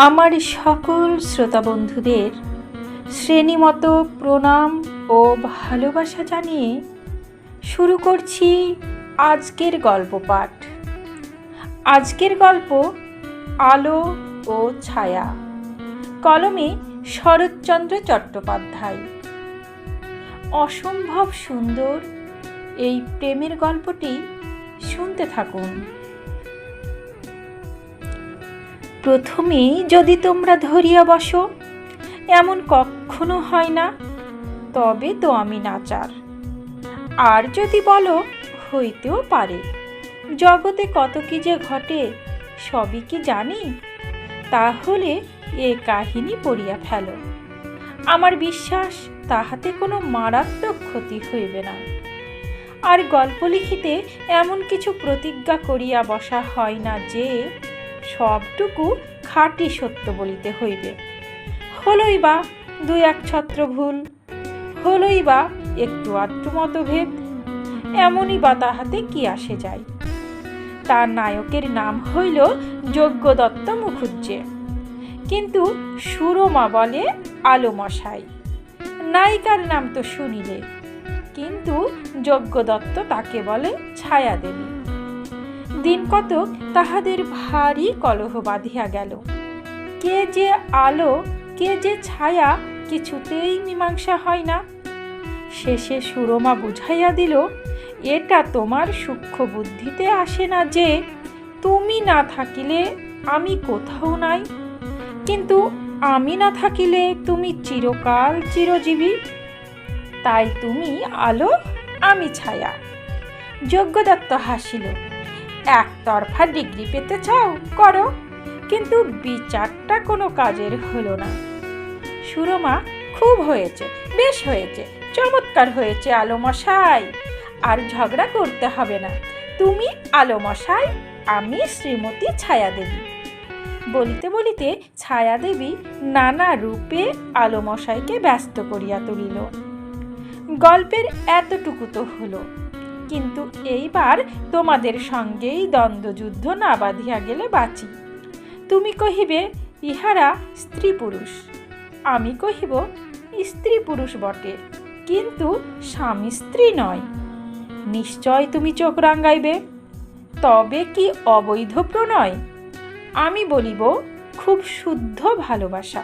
আমার সকল শ্রোতা বন্ধুদের শ্রেণীমতো প্রণাম ও ভালোবাসা জানিয়ে শুরু করছি আজকের গল্প পাঠ। আজকের গল্প আলো ও ছায়া, কলমে শরৎচন্দ্র চট্টোপাধ্যায়। অসম্ভব সুন্দর এই প্রেমের গল্পটি শুনতে থাকুন। প্রথমেই যদি তোমরা ধরিয়া বসো, এমন কখনো হয় না, তবে তো আমি নাচার। আর যদি বলো হইতেও পারে, জগতে কত কি যে ঘটে সবই কি জানি, তাহলে এ কাহিনী পড়িয়া ফেলো। আমার বিশ্বাস তাহাতে কোনো মারাত্মক ক্ষতি হইবে না। আর গল্প লিখিতে এমন কিছু প্রতিজ্ঞা করিয়া বসা হয় না যে সবটুকু খাঁটি সত্য বলিতে হইবে। হলই বা দুই এক ছত্র ভুল, হলই বা একটু আধটু মতভেদ, এমনই বা তাহাতে কি আসে যায়। তার নায়কের নাম হইল যজ্ঞদত্ত মুখুজ্জে, কিন্তু সুরমা বলে আলো মশাই। নায়িকার নাম তো শুনিলে, কিন্তু যজ্ঞদত্ত তাকে বলে ছায়া দেবী। দিন কতক তাহাদের ভারী কলহ বাঁধিয়া গেল। কে যে আলো কে যে ছায়া কিছুতেই মীমাংসা হয় না। শেষে সুরমা বুঝাইয়া দিল, এটা তোমার সূক্ষ্ম বুদ্ধিতে আসে না যে তুমি না থাকিলে আমি কোথাও নাই, কিন্তু আমি না থাকিলে তুমি চিরকাল চিরজীবী। তাই তুমি আলো, আমি ছায়া। যজ্ঞদত্ত হাসিল। একতরফা ডিগ্রি পেতে চাও করো, কিন্তু বিচারটা কোনো কাজের হলো না। সুরমা, খুব হয়েছে, বেশ হয়েছে, চমৎকার হয়েছে আলো মশাই, আর ঝগড়া করতে হবে না। তুমি আলো মশাই, আমি শ্রীমতী ছায়া দেবী। বলিতে বলিতে ছায়া দেবী নানা রূপে আলো মশাইকে ব্যস্ত করিয়া তুলিল। গল্পের এতটুকু তো হলো, কিন্তু এইবার তোমাদের সঙ্গেই দ্বন্দ্বযুদ্ধ না বাঁধিয়া গেলে বাঁচি। তুমি কহিবে ইহারা স্ত্রী পুরুষ, আমি কহিব স্ত্রী পুরুষ বটে, কিন্তু স্বামী স্ত্রী নয়। নিশ্চয় তুমি চোখ রাঙাইবে, তবে কি অবৈধ প্রণয়? আমি বলিব খুব শুদ্ধ ভালোবাসা।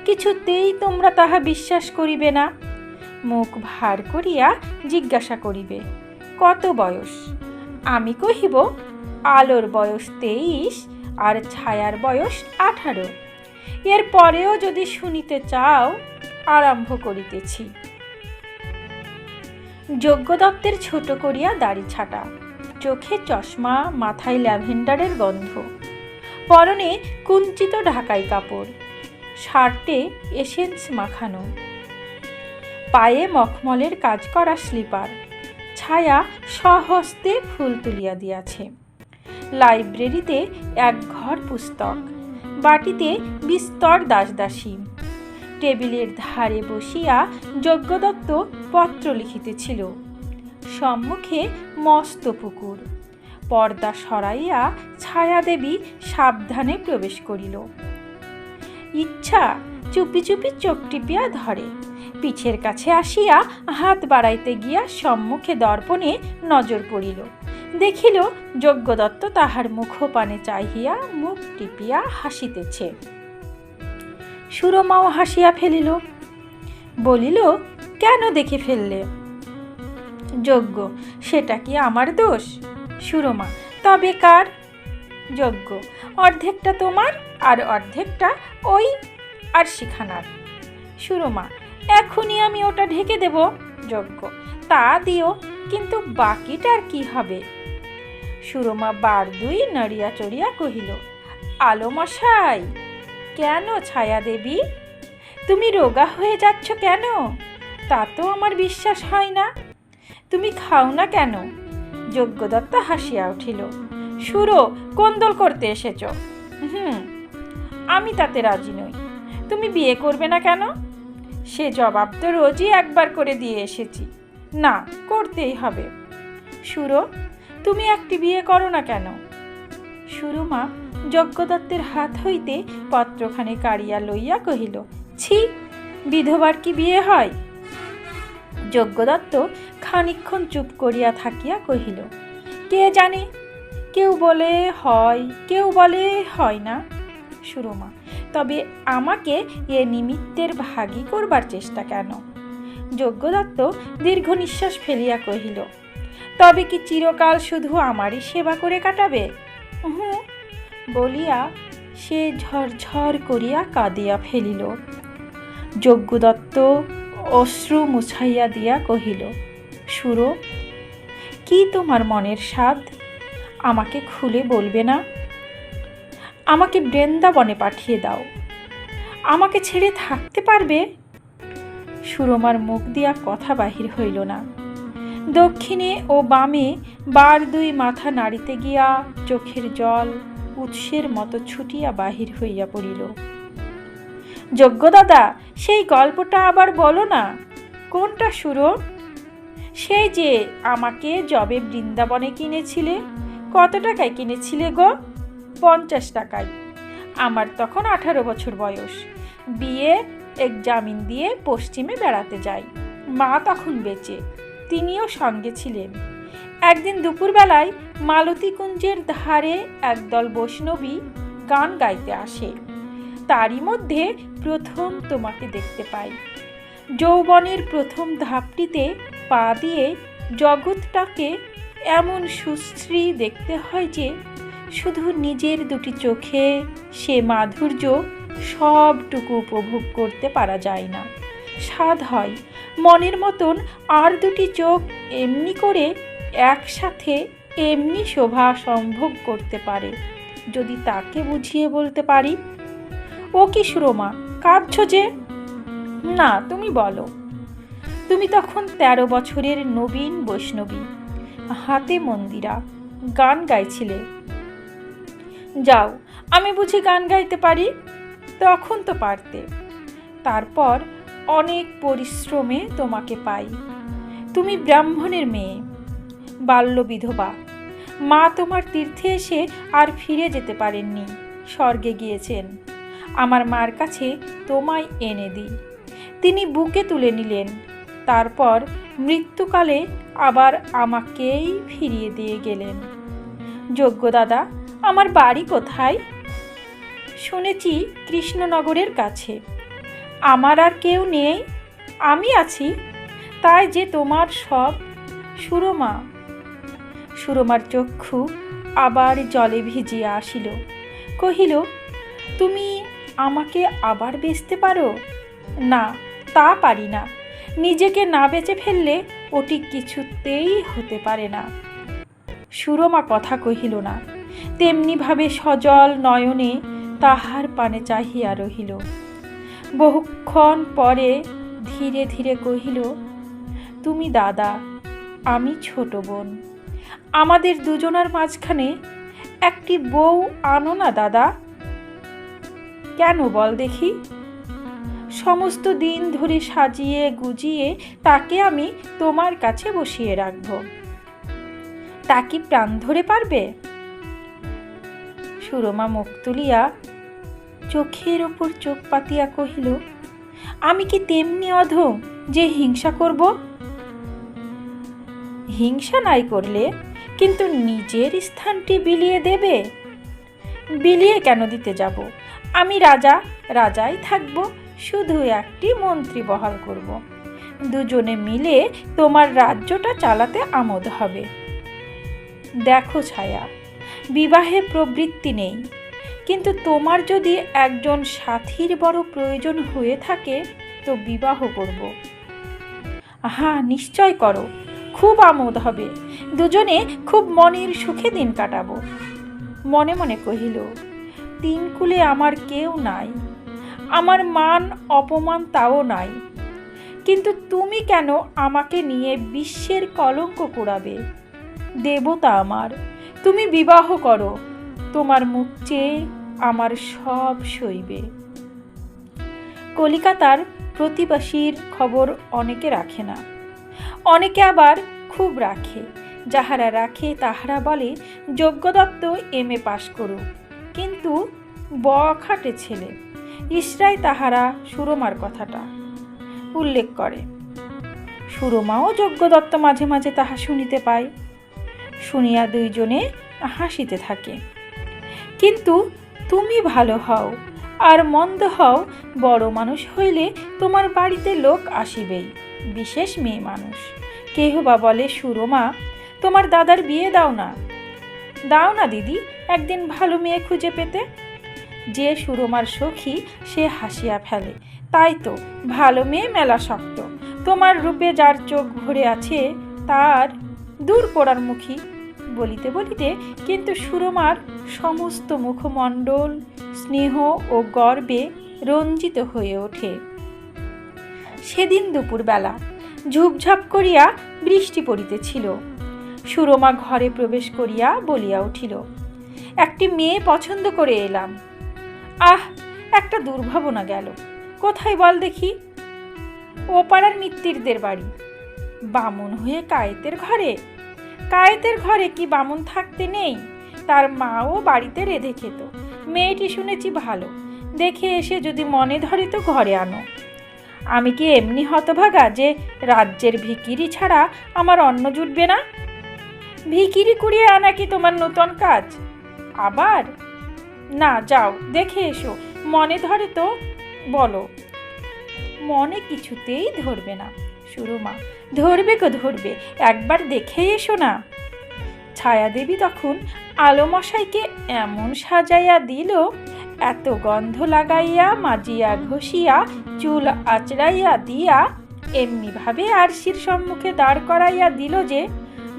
কিছুতেই তোমরা তাহা বিশ্বাস করিবে না। মুখ ভার করিয়া জিজ্ঞাসা করিবে কত বয়স? আমি কহিব আলোর বয়স 23 আর ছায়ার বয়স 18। এর পরেও যদি শুনিতে চাও, আরম্ভ করিতেছি। যজ্ঞদত্তের ছোট করিয়া দাড়ি ছাটা, চোখে চশমা, মাথায় ল্যাভেন্ডারের গন্ধ, পরনে কুঞ্চিত ঢাকাই কাপড়, শার্টে এসেন্স মাখানো, পায়ে মখমলের কাজ করা স্লিপার। ছায়া স্বহস্তে ফুল তুলিয়া দিয়াছে। লাইব্রেরিতে এক ঘর পুস্তক, বাটিতে বিস্তর দাসদাসী। টেবিলের ধারে বসিয়া যজ্ঞদত্ত পত্র লিখিতেছিল। সম্মুখে মস্ত পুকুর। পর্দা সরাইয়া ছায়া দেবী সাবধানে প্রবেশ করিল। ইচ্ছা চুপি চুপি চোখ টিপিয়া ধরে। পিঠের কাছে আসিয়া হাত বাড়াইতে গিয়া সম্মুখে দর্পণে নজর পড়িল। দেখিল যজ্ঞদত্ত তাহার মুখপানে চাহিয়া মুখ টিপিয়া হাসিতেছে। সুরমাও হাসিয়া ফেলিল। বলিল, কেন দেখে ফেললে? যজ্ঞ, সেটা কি আমার দোষ? সুরমা, তবে কার? যজ্ঞ, অর্ধেকটা তোমার আর অর্ধেকটা ওই আর শিখানার। সুরমা, এখনই আমি ওটা ঢেকে দেব। যজ্ঞ, তা দিও, কিন্তু বাকিটার কি হবে? সুরমা বার দুই নড়িয়া চড়িয়া কহিল, আলো মশাই। কেন ছায়া দেবী, তুমি রোগা হয়ে যাচ্ছ কেন? তা তো আমার বিশ্বাস হয় না। তুমি খাও না কেন? যজ্ঞদত্ত হাসিয়া উঠিল। সুরো, কোন্দল করতে এসেছ? আমি তাতে রাজি নই। তুমি বিয়ে করবে না কেন? সে জবাব তো রোজই একবার করে দিয়ে এসেছি। না, করতেই হবে। সুরো, তুমি একটি বিয়ে করো না কেন? সুরমা যজ্ঞদত্তের হাত হইতে পত্রখানি কাড়িয়া লইয়া কহিল, ছি, বিধবার কি বিয়ে হয়? যজ্ঞদত্ত খানিকক্ষণ চুপ করিয়া থাকিয়া কহিল, কে জানে, কেউ বলে হয়, কেউ বলে হয় না। সুরমা, তবে আমাকে এ নিমিত্তের ভাগী করবার চেষ্টা কেন? যজ্ঞদত্ত দীর্ঘ নিঃশ্বাস ফেলিয়া কহিল, তবে কি চিরকাল শুধু আমারই সেবা করে কাটাবে? হুঁ বলিয়া সে ঝরঝর করিয়া কাঁদিয়া ফেলিল। যজ্ঞদত্ত অশ্রু মুছাইয়া দিয়া কহিল, সুর, কি তোমার মনের স্বাদ? আমাকে খুলে বলবে না? আমাকে বৃন্দাবনে পাঠিয়ে দাও। আমাকে ছেড়ে থাকতে পারবে? সুরমার মুখ দিয়া কথা বাহির হইল না। দক্ষিণে ও বামে বার দুই মাথা নাড়িতে গিয়া চোখের জল উৎসের মতো ছুটিয়া বাহির হইয়া পড়িল। যজ্ঞদাদা, সেই গল্পটা আবার বলো না। কোনটা সুর? সেই যে আমাকে যবে বৃন্দাবনে কিনেছিলে। কত টাকায় কিনেছিলে গো? 50 টাকায়। আমার তখন 18 বছর বয়স। বিয়ে এক্সামিন দিয়ে পশ্চিমে বেড়াতে যাই। মা তখন বেঁচে, তিনিও সঙ্গে ছিলেন। একদিন দুপুরবেলায় মালতী কুঞ্জের ধারে একদল বৈষ্ণবী গান গাইতে আসে। তারই মধ্যে প্রথম তোমাকে দেখতে পাই। যৌবনের প্রথম ধাপটিতে পা দিয়ে জগৎটাকে এমন সুশ্রী দেখতে হয় যে শুধু নিজের দুটি চোখে সে মাধুর্য সবটুকু উপভোগ করতে পারা যায় না। স্বাদ হয় মনের মতন আর দুটি চোখ এমনি করে একসাথে এমনি শোভা সম্ভোগ করতে পারে, যদি তাকে বুঝিয়ে বলতে পারি। ও কি সুরমা, কাঁদছ যে? না, তুমি বলো। তুমি তখন 13 বছরের নবীন বৈষ্ণবী, হাতে মন্দিরা, গান গাইছিলে। যাও, আমি বুঝি গান গাইতে পারি? তখন তো পারতে। তারপর অনেক পরিশ্রমে তোমাকে পাই। তুমি ব্রাহ্মণের মেয়ে, বাল্য বিধবা। মা তোমার তীর্থে এসে আর ফিরে যেতে পারেননি, স্বর্গে গিয়েছেন। আমার মার কাছে তোমায় এনে দিই। তিনি বুকে তুলে নিলেন। তারপর মৃত্যুকালে আবার আমাকেই ফিরিয়ে দিয়ে গেলেন। যজ্ঞদাদা, আমার বাড়ি কোথায়? শুনেছি কৃষ্ণনগরের কাছে। আমার আর কেউ নেই, আমি আছি, তাই যে তোমার সব। সুরমা। সুরমার চক্ষু আবার জলে ভিজিয়া আসিল। কহিল, তুমি আমাকে আবার বেচতে পারো? না, তা পারি না। নিজেকে না বেচে ফেললে ওটি কিছুতেই হতে পারে না। সুরমা কথা কহিল না, তেমনিভাবে সজল নয়নে তাহার পানে চাহিয়া রহিল। বহুক্ষণ পরে ধীরে ধীরে কহিল, তুমি দাদা, আমি ছোট বোন। আমাদের দুজনার মাঝখানে একটি বউ আনো না দাদা। কেন বল দেখি? সমস্ত দিন ধরে সাজিয়ে গুজিয়ে তাকে আমি তোমার কাছে বসিয়ে রাখব। তা কি প্রাণ ধরে পারবে? সুরমা মুখ তুলিয়া চোখের ওপর চোখ পাতিয়া কহিল, আমি কি তেমনি অধম যে হিংসা করব? হিংসা নাই করলে কিন্তু নিজের স্থানটি বিলিয়ে দেবে। বিলিয়ে কেন দিতে যাব? আমি রাজা, রাজাই থাকব, শুধু একটি মন্ত্রী বহাল করব। দুজনে মিলে তোমার রাজ্যটা চালাতে আমোদ হবে। দেখো ছায়া, বিবাহে প্রবৃত্তি নেই, কিন্তু তোমার যদি একজন সাথীর বড় প্রয়োজন হয়ে থাকে তো বিবাহ করব। হ্যাঁ, নিশ্চয় করো, খুব আমোদ হবে। দুজনে খুব মনের সুখে দিন কাটাবো। মনে মনে কহিল, তিনকুলে আমার কেউ নাই, আমার মান অপমান তাও নাই, কিন্তু তুমি কেন আমাকে নিয়ে বিশ্বের কলঙ্ক কুড়াবে? দেবতা আমার, তুমি বিবাহ করো, তোমার মুখ চেয়ে আমার সব সইবে। কলিকাতার প্রতিবাসীর খবর অনেকে রাখে না, অনেকে আবার খুব রাখে। যাহারা রাখে তাহারা বলে যজ্ঞদত্ত এম.এ. পাশ করুক, কিন্তু বখাটে ছেলে। ইসরাই তাহারা সুরমার কথাটা উল্লেখ করে। সুরমাও যজ্ঞদত্ত মাঝে মাঝে তাহা শুনিতে পায়। শুনিয়া দুইজনে হাসিতে থাকে। কিন্তু তুমি ভালো হও আর মন্দ হও, বড় মানুষ হইলে তোমার বাড়িতে লোক আসিবেই, বিশেষ মেয়ে মানুষ। কেহ বা বলে, সুরমা তোমার দাদার বিয়ে দাও না, দাও না দিদি, একদিন ভালো মেয়ে খুঁজে পেতে। যে সুরমার সখী সে হাসিয়া ফেলে, তাই তো ভালো মেয়ে মেলা শক্ত, তোমার রূপে যার চোখ ভরে আছে তার দূর পোড়ার মুখী। বলিতে বলিতে কিন্তু সুরমার সমস্ত মুখমণ্ডল স্নেহ ও গর্বে রঞ্জিত হয়ে ওঠে। সেদিন দুপুরবেলা ঝুপঝাপ করিয়া বৃষ্টি পড়িতেছিল। সুরমা ঘরে প্রবেশ করিয়া বলিয়া উঠিল, একটি মেয়ে পছন্দ করে এলাম। আহ, একটা দুর্ভাবনা গেল। কোথায় বল দেখি? ও পাড়ার মিত্তিরদের বাড়ি। বামুন হয়ে কায়েতের ঘরে? কায়েতের ঘরে কি বামুন থাকতে নেই? তার মাও বাড়িতে রেঁধে খেত। মেয়েটি শুনেছি ভালো, দেখে এসে যদি মনে ধরে তো ঘরে আনো। আমি কি এমনি হতভাগা যে রাজ্যের ভিখিরি ছাড়া আমার অন্ন জুটবে না? ভিখিরি কুড়িয়ে আনা কি তোমার নূতন কাজ? আবার না, যাও দেখে এসো, মনে ধরে তো বলো। মনে কিছুতেই ধরবে না সুরমা। ধরবে গো ধরবে, একবার দেখে এসো না। ছায়াদেবী তখন আলোমশাইকে এমন সাজাইয়া দিল, এত গন্ধ লাগাইয়া মাজিয়া ঘষিয়া চুল আঁচড়াইয়া দিয়া এমনি ভাবে আরশির সম্মুখে দাঁড় করাইয়া দিল যে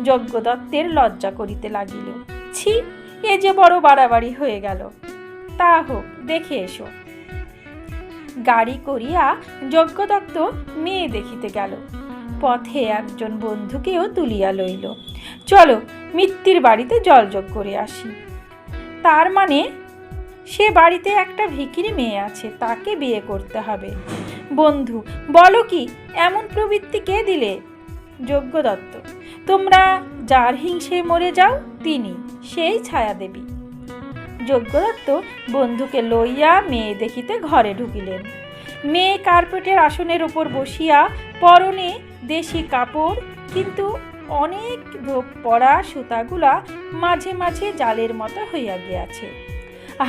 যজ্ঞদত্তের লজ্জা করিতে লাগিল। ছি, এ যে বড় বাড়াবাড়ি হয়ে গেল। তা হোক, দেখে এসো। গাড়ি করিয়া যজ্ঞদত্ত মেয়ে দেখিতে গেল। পথে একজন বন্ধুকেও তুলিয়া লইল। চলো মিত্তির বাড়িতে জলযোগ করে আসি। তার মানে সে বাড়িতে একটা ভিখিরি মেয়ে আছে, তাকে বিয়ে করতে হবে। বন্ধু, বলো কি, এমন প্রবৃত্তি কে দিলে? যজ্ঞদত্ত। তোমরা যার হিংসে মরে যাও তিনি, সেই ছায়াদেবী। যজ্ঞদত্ত বন্ধুকে লইয়া মেয়ে দেখিতে ঘরে ঢুকিলেন। মেয়ে কার্পেটের আসনের উপর বসিয়া, পরনে দেশি কাপড়, কিন্তু অনেক পরা সুতাগুলা মাঝে মাঝে জালের মতো হইয়া গিয়াছে।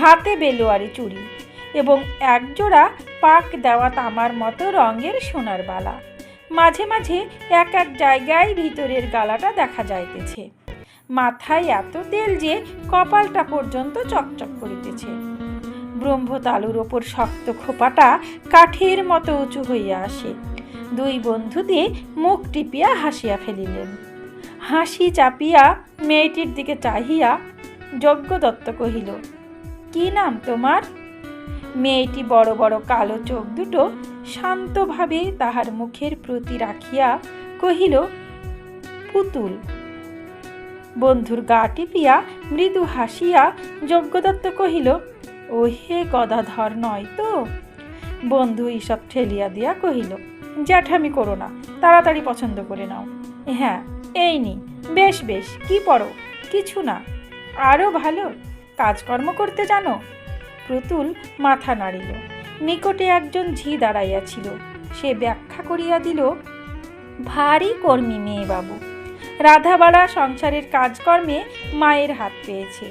হাতে বেলোয়ারি চুড়ি এবং একজোড়া পাক দেওয়া তামার মতো রঙের সোনার বালা। মাঝে মাঝে এক এক জায়গায় ভিতরের গালাটা দেখা যাইতেছে। মাথায় এত তেল যে কপালটা পর্যন্ত চকচক করিতেছে। ব্রহ্মতালুর ওপর শক্ত খোপাটা কাঠের মতো উঁচু হইয়া আসে। দুই বন্ধু দিয়ে মুখ টিপিয়া হাসিয়া ফেলিলেন। হাসি চাপিয়া মেয়েটির দিকে চাহিয়া যজ্ঞদত্ত কহিল, কি নাম তোমার? মেয়েটি বড় বড় কালো চোখ দুটো শান্তভাবে তাহার মুখের প্রতি রাখিয়া কহিল, পুতুল। বন্ধুর গা টিপিয়া মৃদু হাসিয়া যজ্ঞদত্ত কহিল, ও হে গদাধর নয় তো? বন্ধু ঈষৎ ঠেলিয়া দিয়া কহিল, জ্যাঠামি করো না, তাড়াতাড়ি পছন্দ করে নাও। হ্যাঁ, এই নি, বেশ বেশ, কি পড়ো? কিছু না। আরও ভালো, কাজকর্ম করতে জানো? প্রতুল মাথা নাড়িল। নিকটে একজন ঝি দাঁড়াইয়াছিল। সে ব্যাখ্যা করিয়া দিল, ভারী কর্মী মেয়ে বাবু, রাধাবাড়া সংসারের কাজকর্মে মায়ের হাত পেয়েছে,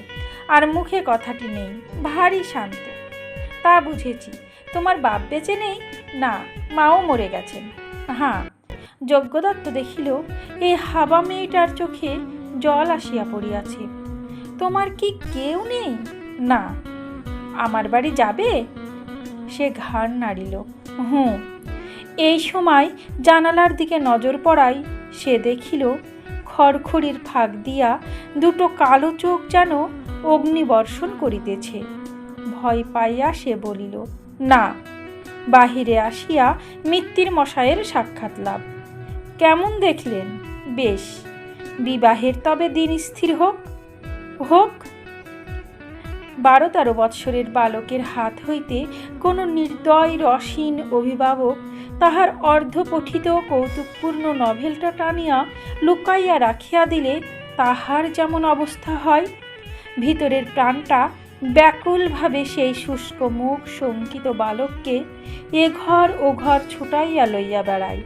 আর মুখে কথাটি নেই, ভারী শান্ত। তা বুঝেছি। তোমার বাপ বেঁচে নেই? না, মাও মরে গেছেন। হ্যাঁ। যজ্ঞদত্ত দেখিল এই হাবা মেয়েটার চোখে জল আসিয়া পড়িয়াছে। তোমার কি কেউ নেই? না। আমার বাড়ি যাবে? সে ঘাড় নাড়িল। হুঁ। এই সময় জানালার দিকে নজর পড়ায় সে দেখিল খড়খড়ির ফাঁক দিয়া দুটো কালো চোখ যেন অগ্নিবর্ষণ করিতেছে। ভয় পাইয়া সে বলিল, না। বাহিরে আসিয়া মিত্তির মশায়ের সাক্ষাৎ লাভ। কেমন দেখলেন? বেশ। বিবাহের তবে দিন স্থির হোক? হোক। 12-13 বৎসরের বালকের হাত হইতে কোনো নির্দয় রসীন অভিভাবক তাহার অর্ধপঠিত কৌতুকপূর্ণ নভেলটা টানিয়া লুকাইয়া রাখিয়া দিলে তাহার যেমন অবস্থা হয়, ভিতরের প্রাণটা ব্যাকুলভাবে সেই শুষ্ক মুখ শঙ্কিত বালককে এ ঘর ও ঘর ছুটাইয়া লইয়া বেড়ায়।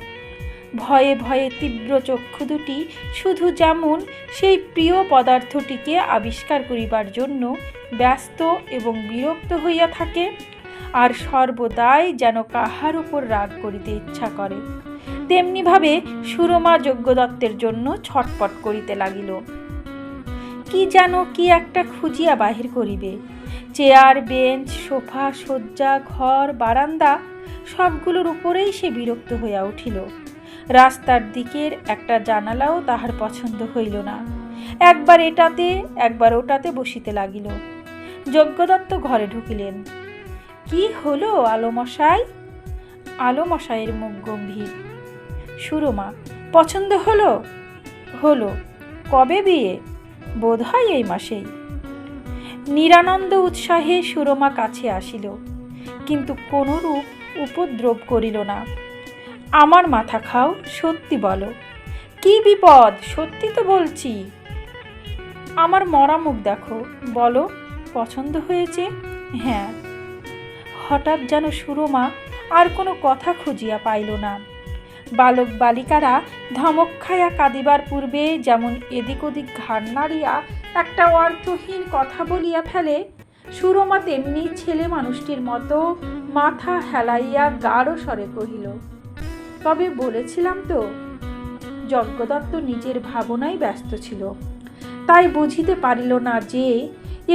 ভয়ে ভয়ে তীব্র চক্ষু দুটি শুধু যেমন সেই প্রিয় পদার্থটিকে আবিষ্কার করিবার জন্য ব্যস্ত এবং বিরক্ত হইয়া থাকে, আর সর্বদাই যেন কাহার উপর রাগ করিতে ইচ্ছা করে, তেমনিভাবে সুরমা যজ্ঞদত্তের জন্য ছটপট করিতে লাগিল। কি যেন কি একটা খুঁজিয়া বাহির করিবে। চেয়ার, বেঞ্চ, সোফা, শয্যা, ঘর, বারান্দা সবগুলোর উপরেই সে বিরক্ত হইয়া উঠিল। রাস্তার দিকের একটা জানালাও তাহার পছন্দ হইল না। একবার এটাতে একবার ওটাতে বসিতে লাগিল। যজ্ঞদত্ত ঘরে ঢুকিলেন। কি হলো আলোমশাই? আলোমশাইয়ের মুখ গম্ভীর। সুরমা, পছন্দ হলো? হলো। কবে বিয়ে? বোধ হয় এই মাসেই। নিরানন্দ উৎসাহে সুরমা কাছে আসিল, কিন্তু কোনরূপ উপদ্রব করিল না। আমার মাথা খাও, সত্যি বলো, কি বিপদ? সত্যি তো বলছি। আমার মরা মুখ দেখো, বলো পছন্দ হয়েছে? হ্যাঁ। হঠাৎ যেন সুরমা আর কোনো কথা খুঁজিয়া পাইল না। বালক বালিকারা ধমক খাইয়া কাঁদিবার পূর্বে যেমন এদিক ওদিক ঘাড় নাড়িয়া একটা অর্থহীন কথা বলিয়া ফেলে, সুরমা তেমনি ছেলে মানুষটির মতো মাথা হেলাইয়া গাঢ় স্বরে কহিল, তবে বলেছিলাম তো। যজ্ঞদত্ত নিজের ভাবনায় ব্যস্ত ছিল, তাই বুঝিতে পারিল না যে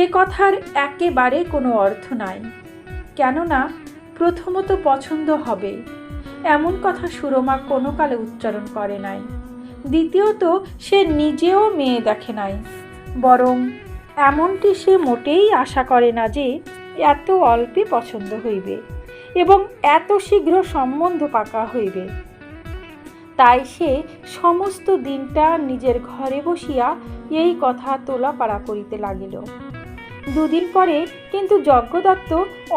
এ কথার একেবারে কোনো অর্থ নাই। কেননা প্রথমত পছন্দ হবে এমন কথা সুরমা কোনো কালে উচ্চারণ করে নাই। দ্বিতীয়ত সে নিজেও মেয়ে দেখে নাই, বরং এমনটি সে মোটেই আশা করে না যে এত অল্পে পছন্দ হইবে এবং এত শীঘ্র সম্বন্ধ পাকা হইবে। তাই সে সমস্ত দিনটা নিজের ঘরে বসিয়া এই কথা তোলাপাড়া করিতে লাগিল। দুদিন পরে কিন্তু যজ্ঞদত্ত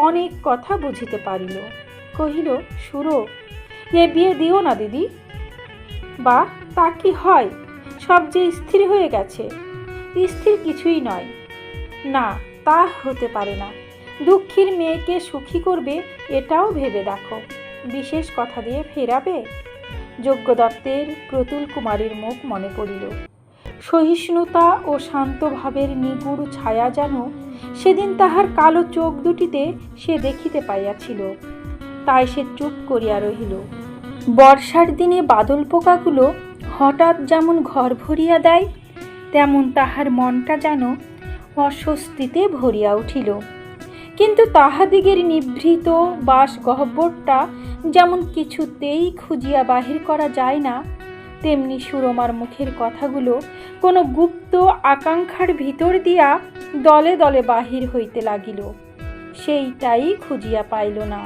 অনেক কথা বুঝিতে পারিল। কহিল, সুরো, এ বিয়ে দিও না দিদি। বা তা কি হয়? সব যে স্থির হয়ে গেছে। স্থির কিছুই নয়। না, তা হতে পারে না। দুঃখীর মেয়েকে সুখী করবে এটাও ভেবে দেখো। বিশেষ কথা দিয়ে ফেরাবে। যজ্ঞদত্তের প্রতুল কুমারীর মুখ মনে পড়িল। সহিষ্ণুতা ও শান্ত ভাবের নিগুড় ছায়া যেন সেদিন তাহার কালো চোখ দুটিতে সে দেখিতে পাইয়াছিল। তাই সে চুপ করিয়া রহিল। বর্ষার দিনে বাদল পোকাগুলো হঠাৎ যেমন ঘর ভরিয়া দেয়, তেমন তাহার মনটা যেন অস্বস্তিতে ভরিয়া উঠিল। কিন্তু তাহাদিগের নিভৃত বাসগহ্বরটা যেমন কিছুতেই খুঁজিয়া বাহির করা যায় না, তেমনি সুরমার মুখের কথাগুলো কোনো গুপ্ত আকাঙ্ক্ষার ভিতর দিয়া দলে দলে বাহির হইতে লাগিল। সেইটাই খুঁজিয়া পাইল না।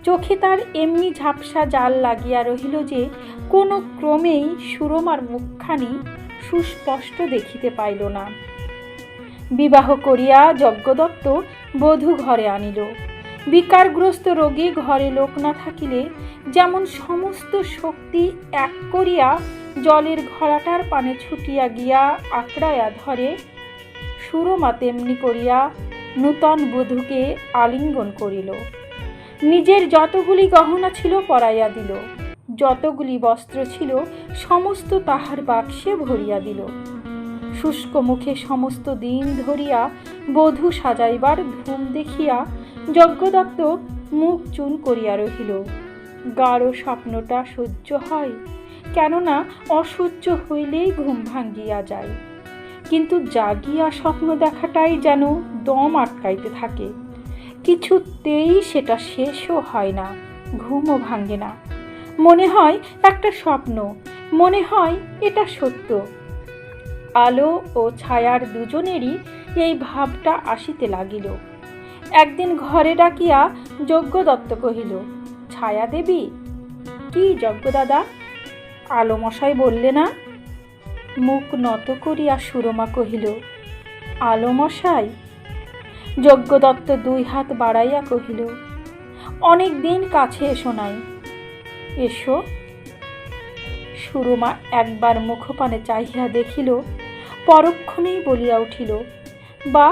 চোখে তার এমনি ঝাপসা জাল লাগিয়া রহিল যে কোনো ক্রমেই সুরমার মুখখানি সুস্পষ্ট দেখিতে পাইল না। বিবাহ করিয়া যজ্ঞদত্ত বধূ ঘরে আনিল। বিকারগ্রস্ত রোগী ঘরে লোক না থাকিলে যেমন সমস্ত শক্তি এক করিয়া জলের ঘড়াটার পানে ছুটিয়া গিয়া আঁকড়াইয়া ধরে, সুরমা তেমনি করিয়া নূতন বধূকে আলিঙ্গন করিল। নিজের যতগুলি গহনা ছিল পরাইয়া দিল, যতগুলি বস্ত্র ছিল সমস্ত তাহার বাক্সে ভরিয়া দিল। শুষ্ক মুখে সমস্ত দিন ধরিয়া বধূ সাজাইবার ধুম দেখিয়া যজ্ঞদত্ত মুখ চুন করিয়া রহিল। গাঢ় স্বপ্নটা সহ্য হয়, কেননা অসহ্য হইলেই ঘুম ভাঙ্গিয়া যায়, কিন্তু জাগিয়া স্বপ্ন দেখাটাই যেন দম আটকাইতে থাকে। কিছুতেই সেটা শেষও হয় না, ঘুমও ভাঙ্গে না। মনে হয় একটা স্বপ্ন, মনে হয় এটা সত্য। আলো ও ছায়ার দুজনেরই এই ভাবটা আসিতে লাগিল। একদিন ঘরে ডাকিয়া যজ্ঞদত্ত কহিল, ছায়া দেবী। কি যজ্ঞদাদা? আলো মশাই বললে না? মুখ নত করিয়া সুরমা কহিল, আলো মশাই? যজ্ঞদত্ত 2 হাত বাড়াইয়া কহিল, অনেক দিন কাছে এসো নাই, এসো। সুরমা একবার মুখপানে চাহিয়া দেখিল, পরক্ষণেই বলিয়া উঠিল, বা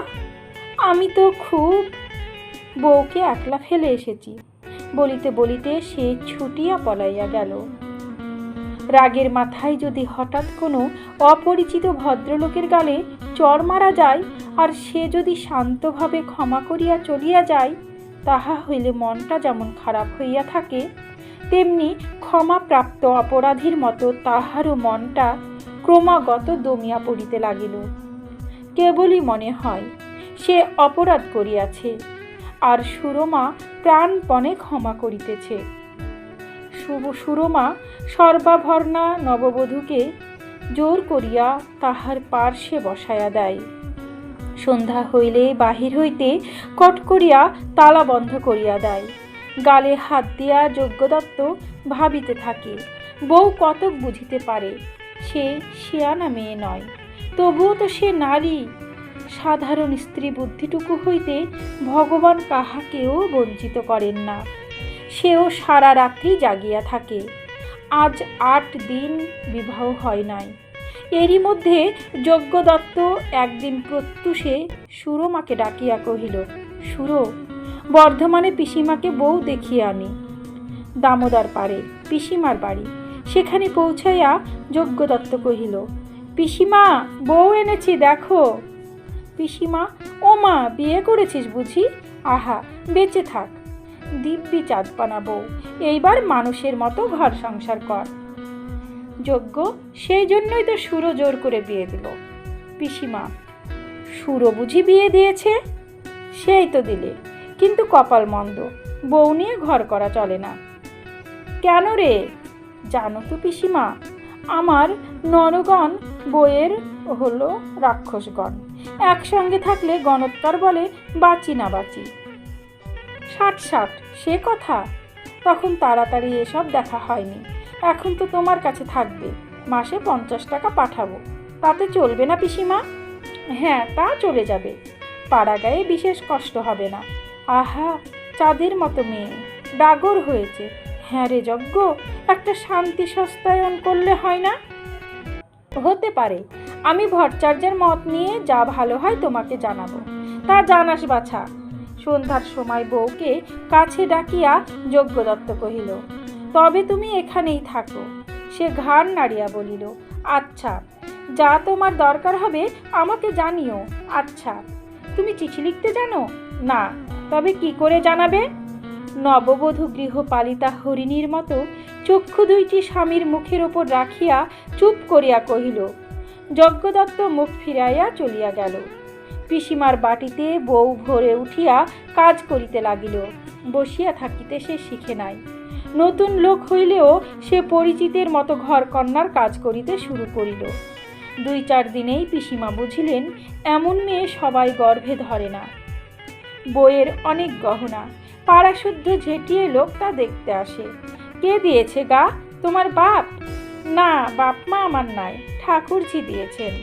আমি তো খুব বউকে একলা ফেলে এসেছি। বলিতে বলিতে সে ছুটিয়া পলাইয়া গেল। রাগের মাথায় যদি হঠাৎ কোনো অপরিচিত ভদ্রলোকের গালে চড় মারা যায়, আর সে যদি শান্তভাবে ক্ষমা করিয়া চলিয়া যায়, তাহা হইলে মনটা যেমন খারাপ হইয়া থাকে, তেমনি ক্ষমাপ্রাপ্ত অপরাধীর মতো তাহারও মনটা ক্রমাগত দমিয়া পড়িতে লাগিল। কেবলই মনে হয় সে অপরাধ করিয়াছে, আর সুরমা প্রাণপণে ক্ষমা করিতেছে। সুরমা সর্বাভরণা নববধূকে জোর করিয়া তাহার পার্শ্বে বসাইয়া দেয়। সন্ধ্যা হইলে বাহির হইতে কট করিয়া তালা বন্ধ করিয়া দেয়। গালে হাত দিয়া যজ্ঞদত্ত ভাবিতে থাকে, বউ কতক বুঝিতে পারে, সে শিয়ানা মেয়ে নয়, তবুও তো সে নারী। সাধারণ স্ত্রী বুদ্ধিটুকু হইতে ভগবান কাহাকেও বঞ্চিত করেন না। সেও সারা রাত্রি জাগিয়া থাকে। আজ 8 দিন বিবাহ হয় নাই। এরই মধ্যে যজ্ঞদত্ত একদিন প্রত্যুষে সুরমাকে ডাকিয়া কহিল, সুরো, বর্ধমানে পিসিমাকে বউ দেখিয়ে আনি। দামোদর পাড়ে পিসিমার বাড়ি। সেখানে পৌঁছাইয়া যজ্ঞদত্ত কহিল, পিসিমা, বউ এনেছি, দেখো। পিসিমা, ও মা, বিয়ে করেছিস বুঝি? আহা, বেঁচে থাক, দিব্যি চাঁদপানা বউ, এইবার মানুষের মতো ঘর সংসার কর। যজ্ঞ, সেই জন্যই তো সুরো জোর করে বিয়ে দিল। পিসিমা, সুরো বুঝি বিয়ে দিয়েছে? সেই তো দিলে, কিন্তু কপাল মন্দ, বউ নিয়ে ঘর করা চলে না। কেন রে? জানো তো পিসিমা, আমার নরগণ বইয়ের হলো রাক্ষসগণ, একসঙ্গে থাকলে গণৎকার বলে বাঁচি না বাঁচি। 60 সে কথা, তখন তাড়াতাড়ি এসব দেখা হয়নি। এখন তো তোমার কাছে থাকবে, মাসে 50 টাকা পাঠাবো, তাতে চলবে না পিসিমা? হ্যাঁ, তা চলে যাবে, পাড়া গায়ে বিশেষ কষ্ট হবে না। আহা, চাঁদের মতো মেয়ে, ডাগর হয়েছে। হ্যাঁ রে যজ্ঞ, একটা শান্তি সস্তায়ন করলে হয় না? হতে পারে, আমি ভট্টাচার্যের মত নিয়ে যা ভালো হয় তোমাকে জানাবো, তা জানাস বাছা। সন্ধ্যার সময় বউকে কাছে ডাকিয়া যজ্ঞদত্ত কহিল, তবে তুমি এখানেই থাকো। সে ঘাড় নাড়িয়া বলিল, আচ্ছা, যা তোমার দরকার হবে আমাকে জানিও। আচ্ছা, তুমি চিঠি লিখতে জানো? না, তবে কি করে জানাবে? নববধূ গৃহপালিতা হরিণীর মতো চক্ষু দুইটি স্বামীর মুখের ওপর রাখিয়া চুপ করিয়া কহিল। যজ্ঞদত্ত মুখ ফিরাইয়া চলিয়া গেল। পিসিমার বাটিতে বউ ভরে উঠিয়া কাজ করিতে লাগিল। বসিয়া থাকিতে সে শিখে নাই। নতুন লোক হইলেও সে পরিচিতের মতো ঘর কন্যার কাজ করিতে শুরু করিল। 2-4 দিনেই পিসিমা বুঝিলেন, এমন মেয়ে সবাই গর্ভে ধরে না। বইয়ের অনেক গহনা, পাড়াশুদ্ধ ঝেঁটিয়ে লোক তা দেখতে আসে। কে দিয়েছে গা? তোমার বাপ? না, বাপ মা আমার নাই, ঠাকুরজি দিয়েছেন।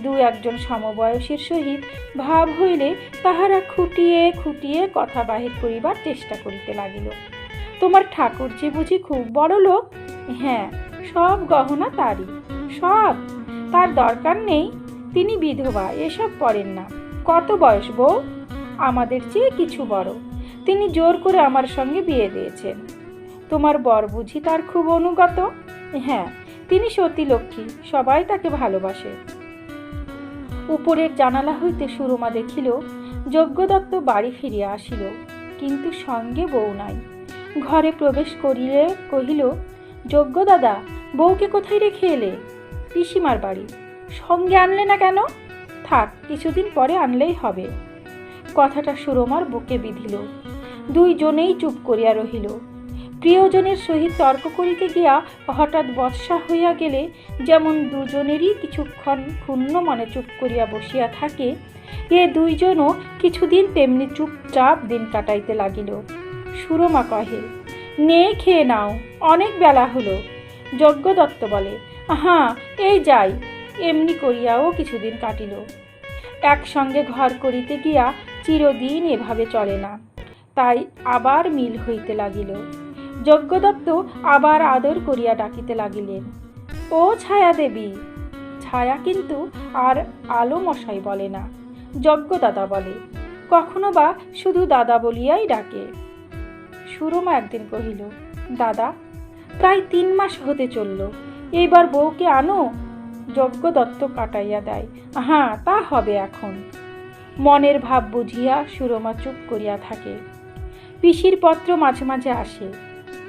2-1 সমবয়সীর সহিত ভাব হইলে তাহারা খুঁটিয়ে খুঁটিয়ে কথা বাহির করিবার চেষ্টা করিতে লাগিল। তোমার ঠাকুরজি বুঝি খুব বড় লোক? হ্যাঁ, সব গহনা তারই। সব? তার দরকার নেই, তিনি বিধবা, এসব পড়েন না। কত বয়স বউ? আমাদের চেয়ে কিছু বড়। তিনি জোর করে আমার সঙ্গে বিয়ে দিয়েছেন। তোমার বর বুঝি তার খুব অনুগত? হ্যাঁ, তিনি সতী লক্ষ্মী, সবাই তাকে ভালোবাসে। উপরের জানালা হইতে সুরমা দেখিল যজ্ঞদত্ত বাড়ি ফিরিয়া আসিল, কিন্তু সঙ্গে বউ নাই। ঘরে প্রবেশ করিলে কহিল, যজ্ঞ দাদা, বউকে কোথায় রেখে এলে? পিসিমার বাড়ি। সঙ্গে আনলে না কেন? থাক, কিছুদিন পরে আনলেই হবে। কথাটা সুরমার বুকে বিঁধিল। 2 জনেই চুপ করিয়া রহিল। প্রিয়জনের সহিত তর্ক করিতে গিয়া হঠাৎ বর্ষা হইয়া গেলে যেমন 2 জনেরই কিছুক্ষণ ক্ষুণ্ণ মনে চুপ করিয়া বসিয়া থাকে, এ 2 জনও কিছুদিন তেমনি চুপচাপ দিন কাটাইতে লাগিল। সুরমা কহে, নে খেয়ে নাও, অনেক বেলা হলো। যজ্ঞদত্ত বলে, হ্যাঁ, এই যাই। এমনি করিয়াও কিছুদিন কাটিল। একসঙ্গে ঘর করিতে গিয়া চিরদিন এভাবে চলে না। তাই আবার মিল হইতে লাগিল। যজ্ঞদত্ত আবার আদর করিয়া ডাকিতে লাগিলেন, ও ছায়া দেবী। ছায়া কিন্তু আর আলো মশাই বলে না, যজ্ঞদাদা বলে। কখনো বা শুধু দাদা বলিয়াই ডাকে। সুরমা একদিন কহিল, দাদা, প্রায় 3 মাস হতে চলল, এইবার বউকে আনো। যজ্ঞদত্ত কাটাইয়া দেয়, হ্যাঁ তা হবে এখন। মনের ভাব বুঝিয়া সুরমা চুপ করিয়া থাকে। পিসির পত্র মাঝে মাঝে আসে।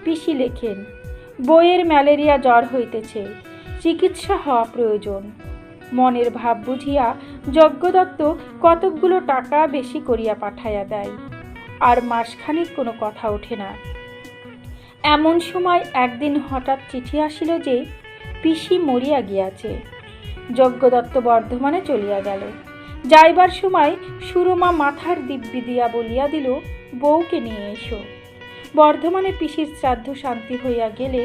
পিসি লেখেন, বউয়ের ম্যালেরিয়া জ্বর হইতেছে, চিকিৎসা হওয়া প্রয়োজন। মনের ভাব বুঝিয়া যজ্ঞদত্ত কতকগুলো টাকা বেশি করিয়া পাঠাইয়া দেয়। আর মাসখানিক কোনো কথা ওঠে না। এমন সময় একদিন হঠাৎ চিঠি আসিল যে পিসি মরিয়া গিয়াছে। যজ্ঞদত্ত বর্ধমানে চলিয়া গেল। যাইবার সময় সুরমা মাথার দিব্যি দিয়া বলিয়া দিল, বউকে নিয়ে এসো। বর্ধমানে পিসির শ্রাদ্ধ শান্তি হইয়া গেলে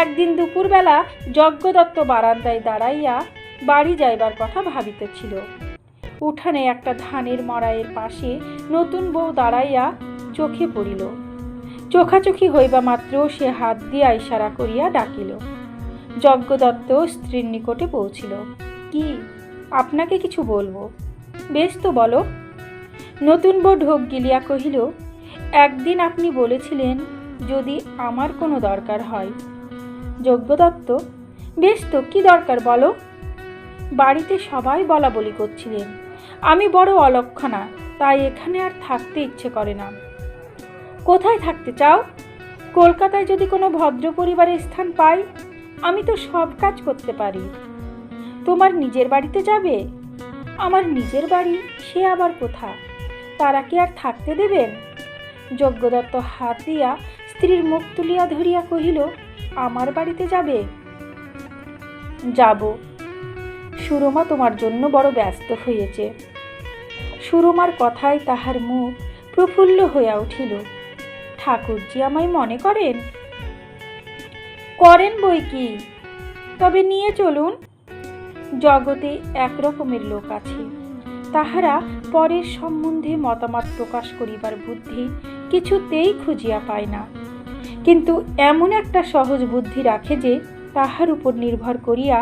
একদিন দুপুরবেলা যজ্ঞদত্ত বারান্দায় দাঁড়াইয়া বাড়ি যাইবার কথা ভাবিতেছিল। উঠানে একটা ধানের মড়াইয়ের পাশে নতুন বউ দাঁড়াইয়া চোখে পড়িল। চোখাচোখি হইবা মাত্র সে হাত দিয়া ইশারা করিয়া ডাকিল। যজ্ঞদত্ত স্ত্রীর নিকটে পৌঁছিল। কি, আপনাকে কিছু বলবো? বেশ তো বলো। নতুন বউ ঢোক গিলিয়া কহিল, একদিন আপনি বলেছিলেন যদি আমার কোনো দরকার হয়। যজ্ঞদত্ত, বেশ তো, কি দরকার বলো। বাড়িতে সবাই বলা বলি করছিলেন আমি বড় অলক্ষণা, তাই এখানে আর থাকতে ইচ্ছে করে না। কোথায় থাকতে চাও? কলকাতায় যদি কোনো ভদ্র পরিবারের স্থান পাই, আমি তো সব কাজ করতে পারি। তোমার নিজের বাড়িতে যাবে? আমার নিজের বাড়ি সে আবার কোথা? তারা কি আর থাকতে দেবেন? যজ্ঞদত্ত হাত দিয়া স্ত্রীর মুখ তুলিয়া ধরিয়া কহিল, আমার বাড়িতে যাবে? যাব। সুরমা তোমার জন্য বড় ব্যস্ত হয়েছে। সুরমার কথায় তাহার মুখ প্রফুল্ল হইয়া উঠিল। ঠাকুরজি আমায় মনে করেন? করেন বই কি, তবে নিয়ে চলুন। জগতে একরকমের লোক আছে, তাহারা পরের সম্বন্ধে মতামত প্রকাশ করিবার বুদ্ধি কিছুতেই খুঁজিয়া পায় না, কিন্তু এমন একটা সহজ বুদ্ধি রাখে যে তাহার উপর নির্ভর করিয়া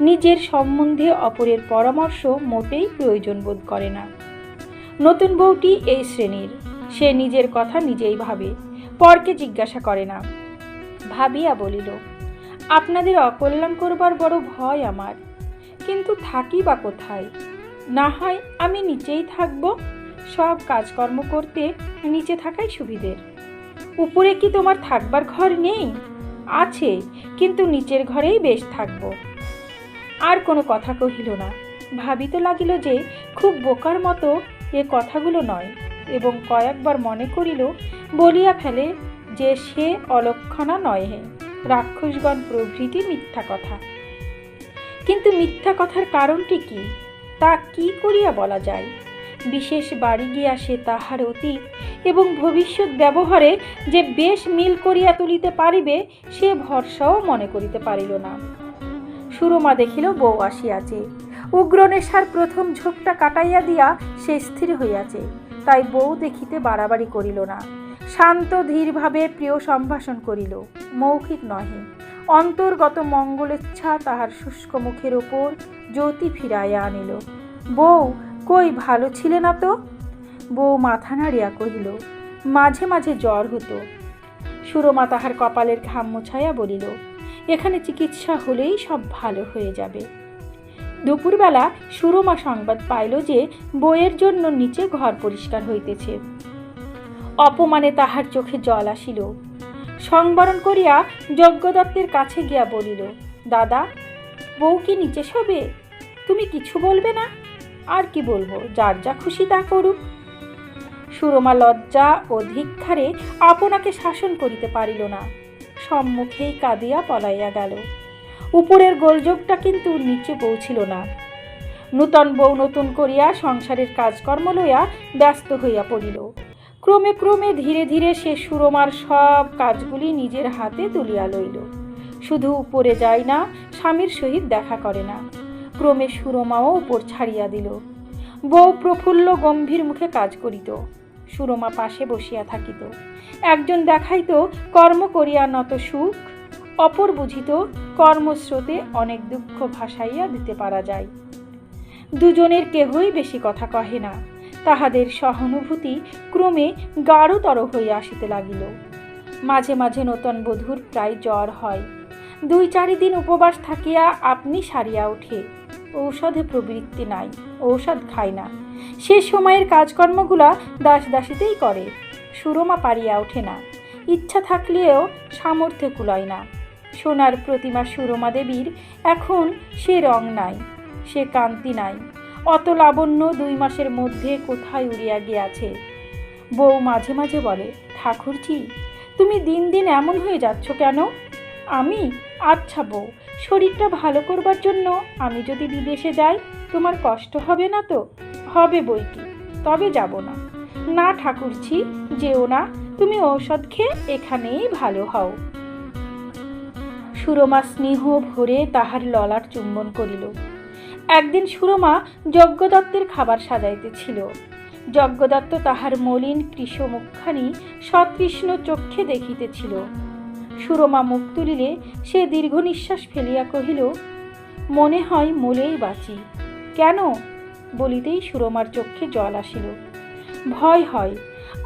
নিজের সম্বন্ধে অপরের পরামর্শ মোটেই প্রয়োজন বোধ করে না। নতুন বউটি এই শ্রেণীর। সে নিজের কথা নিজেই ভাবে, পরকে জিজ্ঞাসা করে না। ভাবিয়া বলিল, আপনাদের অকল্যাণ করবার বড় ভয় আমার, কিন্তু থাকি বা কোথায়? না হয় আমি নিচেই থাকব, সব কাজকর্ম করতে নিচে থাকাই সুবিধের। উপরে কি তোমার থাকবার ঘর নেই? আছে, কিন্তু নিচের ঘরেই বেশ থাকব। আর কোনো কথা কহিল না। ভাবিতে লাগিল যে খুব বোকার মতো এ কথাগুলো নয়, এবং কয়েকবার মনে করিল বলিয়া ফেলে যে সে অলক্ষণা নয়, রাক্ষসগণ প্রভৃতি মিথ্যা কথা। কিন্তু মিথ্যা কথার কারণটি কি, তা কি করিয়া বলা যায়? বিশেষ বাড়ি গিয়া সে তাহার অতীত এবং ভবিষ্যৎ ব্যবহারে যে বেশ মিল করিয়া তুলিতে পারিবে, সে ভরসাও মনে করিতে পারিল না। সুরমা দেখিল বউ আসিয়াছে। উগ্রনেশার প্রথম ঝোঁকটা কাটাইয়া দিয়া সে স্থির হইয়াছে, তাই বউ দেখিতে বাড়াবাড়ি করিল না। শান্ত ধীরভাবে প্রিয় সম্ভাষণ করিল, মৌখিক নহে। অন্তর্গত মঙ্গলেচ্ছা তাহার শুষ্ক মুখের ওপর জ্যোতি ফিরাইয়া আনিল। বউ, কই ভালো ছিলে না তো? বউ মাথা নাড়িয়া কহিল, মাঝে মাঝে জ্বর হতো। সুরমা তাহার কপালের ঘাম মুছাইয়া বলিল, এখানে চিকিৎসা হলেই সব ভালো হয়ে যাবে। দুপুরবেলা সুরমা সংবাদ পাইল যে বউয়ের জন্য নিচে ঘর পরিষ্কার হইতেছে। অপমানে তাহার চোখে জল আসিল। সংবরণ করিয়া যজ্ঞদত্তের কাছে গিয়া বলিল, দাদা, বউ কি নিচে শোবে? তুমি কিছু বলবে না? আর কি বলবো, যার যা খুশি তা করুক। সুরমা লজ্জা ও ধিক্কারে আপনাকে শাসন করিতে পারিল না। সম্মুখেই কাঁদিয়া পলাইয়া গেল। উপরের গোলযোগটা কিন্তু নিচে পৌঁছিল না। নূতন বউ নতুন করিয়া সংসারের কাজকর্ম লইয়া ব্যস্ত হইয়া পড়িল। ক্রমে ক্রমে ধীরে ধীরে সে সুরমার সব কাজগুলি নিজের হাতে তুলিয়া লইল। শুধু উপরে যায় না, স্বামীর সহিত দেখা করে না। ক্রমে সুরমাও উপর ছাড়িয়া দিল। বউ প্রফুল্ল গম্ভীর মুখে কাজ করিত, সুরমা পাশে বসিয়া থাকিত। একজন দেখাইত কর্ম করিয়া নত সুখ, অপর বুঝিত কর্মস্রোতে অনেক দুঃখ ভাসাইয়া দিতে পারা যায়। দুজনের কেহই বেশি কথা কহে না, তাহাদের সহানুভূতি ক্রমে গাঢ়তর হইয়া আসিতে লাগিল। মাঝে মাঝে নূতন বধূর প্রায় জ্বর হয়, 2-4 দিন উপবাস থাকিয়া আপনি সারিয়া ওঠে। ঔষধে প্রবৃত্তি নাই, ঔষধ খায় না। সে সময়ের কাজকর্মগুলা দাসদাসীতেই করে, সুরমা পারিয়া ওঠে না। ইচ্ছা থাকলেও সামর্থ্য কুলায় না। সোনার প্রতিমা সুরমা দেবীর এখন সে রং নাই, সে কান্তি নাই। অত লাবণ্য 2 মাসের মধ্যে কোথায় উড়িয়া গিয়াছে। বউ মাঝে মাঝে বলে, ঠাকুরজি তুমি দিন দিন এমন হয়ে যাচ্ছ কেন? আমি, আচ্ছা বউ, শরীরটা ভালো করবার জন্য আমি যদি বিদেশে যাই তোমার কষ্ট হবে না তো? হবে বইকি, তবে যাব না। না ঠাকুরজি, যেও না, তুমি ঔষধ খেয়ে এখানেই ভালো হও। সুরমা স্নেহ ভরে তাহার ললাট চুম্বন করিল। একদিন সুরমা যজ্ঞদত্তের খাবার সাজাইতেছিল। যজ্ঞদত্ত তাহার মলিন কৃশ মুখখানি সতৃষ্ণ চক্ষে দেখিতেছিল। সুরমা মুখ তুলিলে সে দীর্ঘ নিঃশ্বাস ফেলিয়া কহিল, মনে হয় মলেই বাঁচি। কেন? বলিতেই সুরমার চক্ষে জল আসিল। ভয় হয়,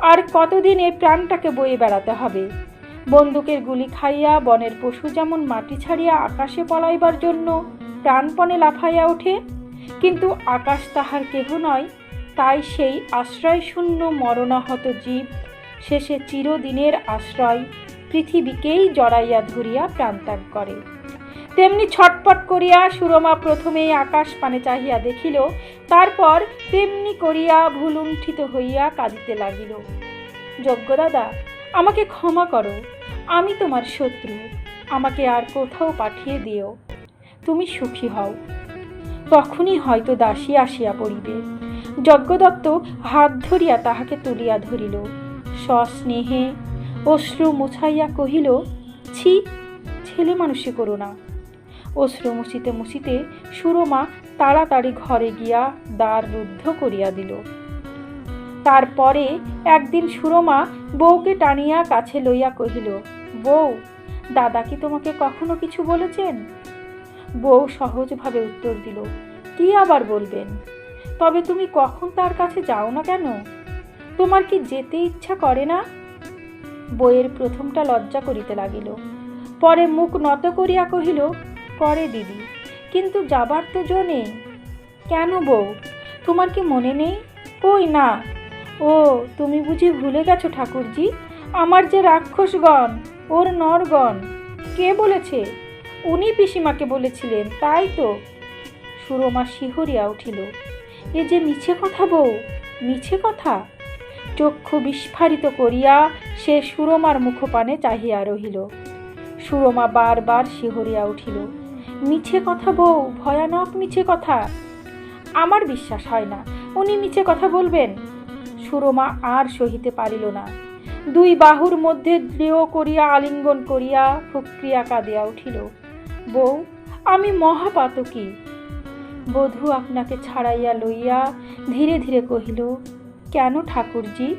আর কতদিন এই প্রাণটাকে বয়ে বেড়াতে হবে। বন্দুকের গুলি খাইয়া বনের পশু যেমন মাটি ছাড়িয়া আকাশে পলাইবার জন্য প্রাণপণে লাফাইয়া ওঠে, কিন্তু আকাশ তাহার কেহ নয়, তাই সেই আশ্রয়শূন্য মরণাহত জীব শেষে চিরদিনের আশ্রয় পৃথিবীকেই জড়াইয়া ধরিয়া প্রাণত্যাগ করে। তেমনি ছটপট করিয়া সুরমা প্রথমেই আকাশ পানে চাহিয়া দেখিল, তারপর তেমনি করিয়া ভুলুণ্ঠিত হইয়া কাঁদিতে লাগিল। যজ্ঞদাদা, আমাকে ক্ষমা করো, আমি তোমার শত্রু, আমাকে আর কোথাও পাঠিয়ে দিও, তুমি সুখী হও। তখনই হয়তো দাসী আসিয়া পড়িবে। যজ্ঞদত্ত হাত ধরিয়া তাহাকে তুলিয়া ধরিল, সস্নেহে অশ্রু মুছাইয়া কহিল, ছি, ছেলে মানুষে করো না। অশ্রু মুছিতে মুছিতে সুরমা তাড়াতাড়ি ঘরে গিয়া দ্বার রুদ্ধ করিয়া দিল। তারপরে একদিন সুরমা বউকে টানিয়া কাছে লইয়া কহিল, বউ, দাদা কি তোমাকে কখনো কিছু বলেছেন? বউ সহজভাবে উত্তর দিল, কি আবার বলবেন? তবে তুমি কখন তার কাছে যাও না কেন? তোমার কি যেতে ইচ্ছা করে না? বউয়ের প্রথমটা লজ্জা করিতে লাগিল, পরে মুখ নত করিয়া কহিল, করে দিদি, কিন্তু যাবার তো জো নেই। কেন বউ, তোমার কি মনে নেই? কই না। ও, তুমি বুঝি ভুলে গেছো ঠাকুরজি, আমার যে রাক্ষসগণ, ওর নরগণ। কে বলেছে? উনি পিসিমাকে বলেছিলেন, তাই তো। সুরমা শিহরিয়া উঠিল, এ যে মিছে কথা বউ, মিছে কথা। চক্ষু বিস্ফারিত করিয়া সে সুরমার মুখপানে চাহিয়া রহিল। সুরমা বারবার শিহরিয়া উঠিল, মিছে কথা বউ, ভয়ানক মিছে কথা। আমার বিশ্বাস হয় না উনি মিছে কথা বলবেন। সুরমা আর সহিতে পারিল না, 2 বাহুর মধ্যে দৃঢ় করিয়া আলিঙ্গন করিয়া ফুকরিয়া কাঁদিয়া উঠিল, বউ, আমি মহাপাতকী। বধূ আপনাকে ছাড়াইয়া লইয়া ধীরে ধীরে কহিল, কেন ঠাকুরজি?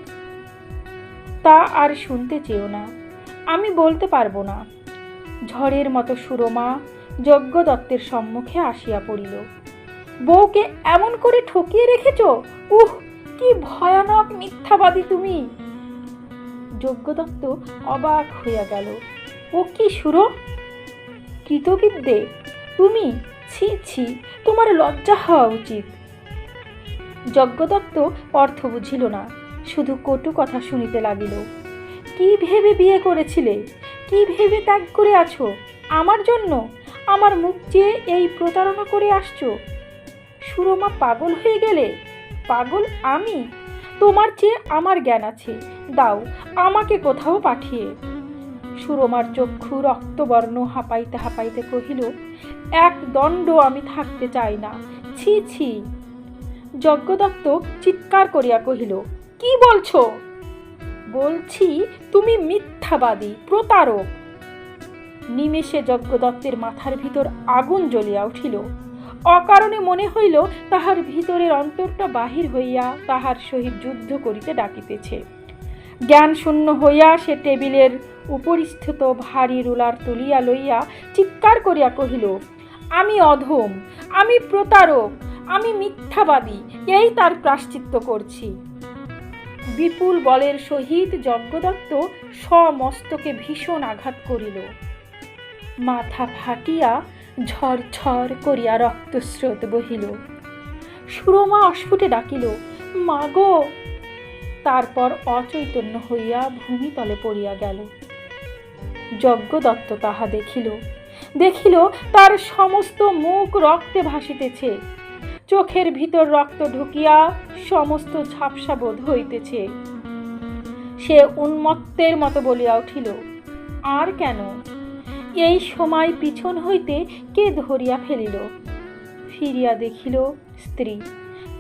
তা আর শুনতে চেও না, আমি বলতে পারবো না। ঝড়ের মতো সুরমা যজ্ঞদত্তের সম্মুখে আসিয়া পড়িল। বউকে এমন করে ঠকিয়ে রেখেছ? উহ, কি ভয়ানক মিথ্যাবাদী তুমি! যজ্ঞদত্ত অবাক হইয়া গেল। ও কি সুরো, কৃতবিদ্যে তুমি! ছি ছি, তোমার লজ্জা হওয়া উচিত। যজ্ঞদত্ত অর্থ বুঝিল না, শুধু কটু কথা শুনিতে লাগিল। কি ভেবে বিয়ে করেছিলে? কি ভেবে ত্যাগ করে আছো? আমার জন্য, আমার মুখ চেয়ে এই প্রতারণা করে আসছো? সুরমা পাগল হয়ে গেলে? পাগল আমি? তোমার চেয়ে আমার জ্ঞান আছে, দাও আমাকে কোথাও পাঠিয়ে। সুরমার চক্ষু রক্তবর্ণ হাঁপাইতে হাঁপাইতে কহিল, এক দণ্ড আমি থাকতে চাই না, ছি ছি। যজ্ঞদত্ত চিৎকার করিয়া কহিল, কি বলছো? বলছি তুমি মিথ্যাবাদী, প্রতারক। নিমেষে যজ্ঞদত্তের মাথার ভিতর আগুন জ্বলিয়া উঠিল। অকারণে মনে হইল তাহার ভিতরের অন্তরটা বাহির হইয়া তাহার সহিত যুদ্ধ করিতে ডাকিতেছে। জ্ঞান শূন্য হইয়া সে টেবিলের উপরিস্থিত ভারী রুলার তুলিয়া লইয়া চিৎকার করিয়া কহিল, আমি অধম, আমি প্রতারক, আমি মিথ্যাবাদী, এই তার প্রায়শ্চিত্ত করছি। বিপুল বলের সহিত যজ্ঞদত্ত সমস্তকে ভীষণ আঘাত করিল। মাথা ফাটিয়া ঝরঝর করিয়া রক্তস্রোত বহিল। সুরমা অস্ফুটে ডাকিল, মা গো। তারপর অচৈতন্য হইয়া ভূমিতলে পড়িয়া গেল। যজ্ঞদত্ত তাহা দেখিল তার সমস্ত মুখ রক্তে ভাসিতেছে, চোখের ভিতর রক্ত ঢুকিয়া সমস্ত ঝাপসা বোধ হইতেছে। সে উন্মত্তের মতো বলিয়া উঠিল, আর কেন? এই সময় পিছন হইতে কে ধরিয়া ফেলিল। ফিরিয়া দেখিল স্ত্রী,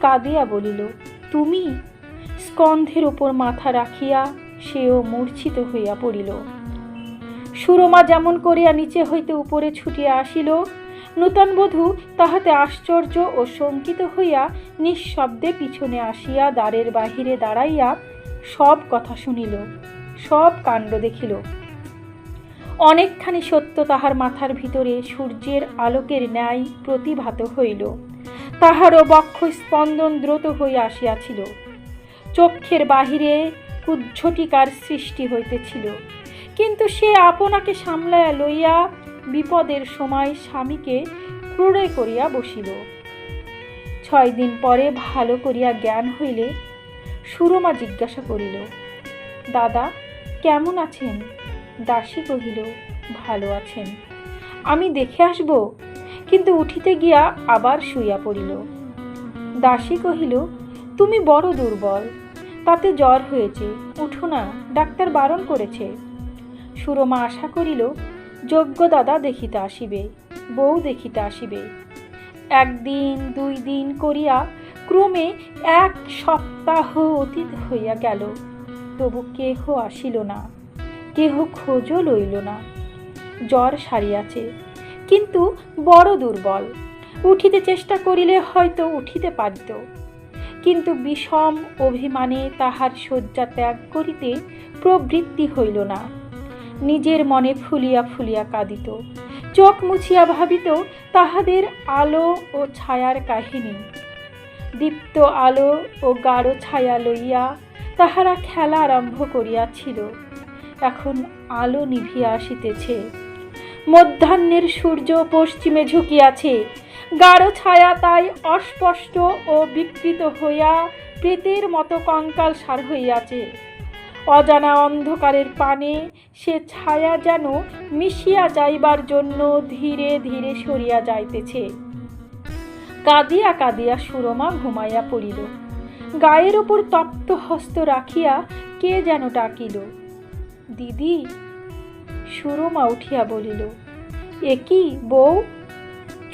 কাঁদিয়া বলিল, তুমি? স্কন্ধের উপর মাথা রাখিয়া সেও মূর্ছিত হইয়া পড়িল। সুরমা যেমন করিয়া নিচে হইতে উপরে ছুটিয়া আসিল, নূতন বধূ তাহাতে আশ্চর্য ও শঙ্কিত হইয়া নিঃশব্দে পিছনে আসিয়া দ্বারের বাহিরে দাঁড়াইয়া সব কথা শুনিল, সব কাণ্ড দেখিল। অনেকখানি সত্য তাহার মাথার ভিতরে সূর্যের আলোকের ন্যায় প্রতিভাত হইল। তাহারও বক্ষ স্পন্দন দ্রুত হইয়া আসিয়াছিল। চক্ষের বাহিরে কুজ্ঝটিকার সৃষ্টি হইতেছিল, কিন্তু সে আপনাকে সামলাইয়া লইয়া বিপদের সময় স্বামীকে ক্রূরে করিয়া বসিল। 6 দিন পরে ভালো করিয়া জ্ঞান হইলে সুরমা জিজ্ঞাসা করিল, দাদা কেমন আছেন? দাসী কহিল, ভালো আছেন। আমি দেখে আসব। কিন্তু উঠিতে গিয়া আবার শুইয়া পড়িল। দাসী কহিল, তুমি বড় দুর্বল, তাতে জ্বর হয়েছে, উঠো না, ডাক্তার বারণ করেছে। সুরমা আশা করিল যজ্ঞ দাদা দেখিতে আসিবে, বউ দেখিতে আসিবে। 1 দিন 2 দিন করিয়া ক্রমে 1 সপ্তাহ অতীত হইয়া গেল, তবু কেহ আসিল না, কেহ খোঁজও লইল না। জ্বর সারিয়াছে, কিন্তু বড় দুর্বল, উঠিতে চেষ্টা করিলে হয়তো উঠিতে পারিত, কিন্তু বিষম অভিমানে তাহার শয্যা ত্যাগ করিতে প্রবৃত্তি হইল না। নিজের মনে ফুলিয়া ফুলিয়া কাঁদিত, চোখ মুছিয়া ভাবিত তাহাদের আলো ও ছায়ার কাহিনী। দীপ্ত আলো ও গাঢ় ছায়া লইয়া তাহারা খেলা আরম্ভ করিয়াছিল, এখন আলো নিভিয়া আসিতেছে। মধ্যাহ্নের সূর্য পশ্চিমে ঝুঁকিয়াছে, গাঢ় ছায়া তাই অস্পষ্ট ও বিকৃত হইয়া প্রেতের মতো কঙ্কাল সার হইয়াছে। অজানা অন্ধকারের পানে সে ছায়া যেন মিশিয়া যাইবার জন্য ধীরে ধীরে সরিয়া যাইতেছে। কাঁদিয়া কাঁদিয়া সুরমা ঘুমাইয়া পড়িল। গায়ের উপর তপ্ত হস্ত রাখিয়া কে যেন ডাকিল, দিদি। সুরমা উঠিয়া বলিল, এ কি বউ?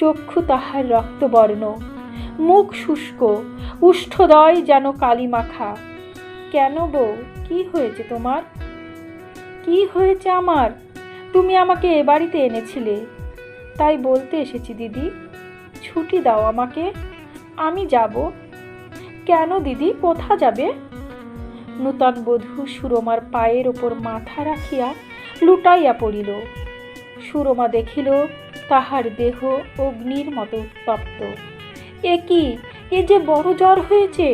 চক্ষু তাহার রক্তবর্ণ, মুখ শুষ্ক, উষ্ঠদয় যেন কালি মাখা। কেন বউ, কি হয়েছে তোমার? কি হয়েছে আমার? তুমি আমাকে এ বাড়িতে এনেছিলে, তাই বলতে এসেছি দিদি। ছুটি দাও আমাকে, আমি যাব। কেন দিদি, কোথা যাবে? নূতন বধূ সুরমার পায়ের ওপর মাথা রাখিয়া লুটাইয়া পড়িল। সুরমা দেখিল তাহার দেহ অগ্নির মতো উত্তপ্ত। এ কি, এ যে বড় জ্বর হয়েছে।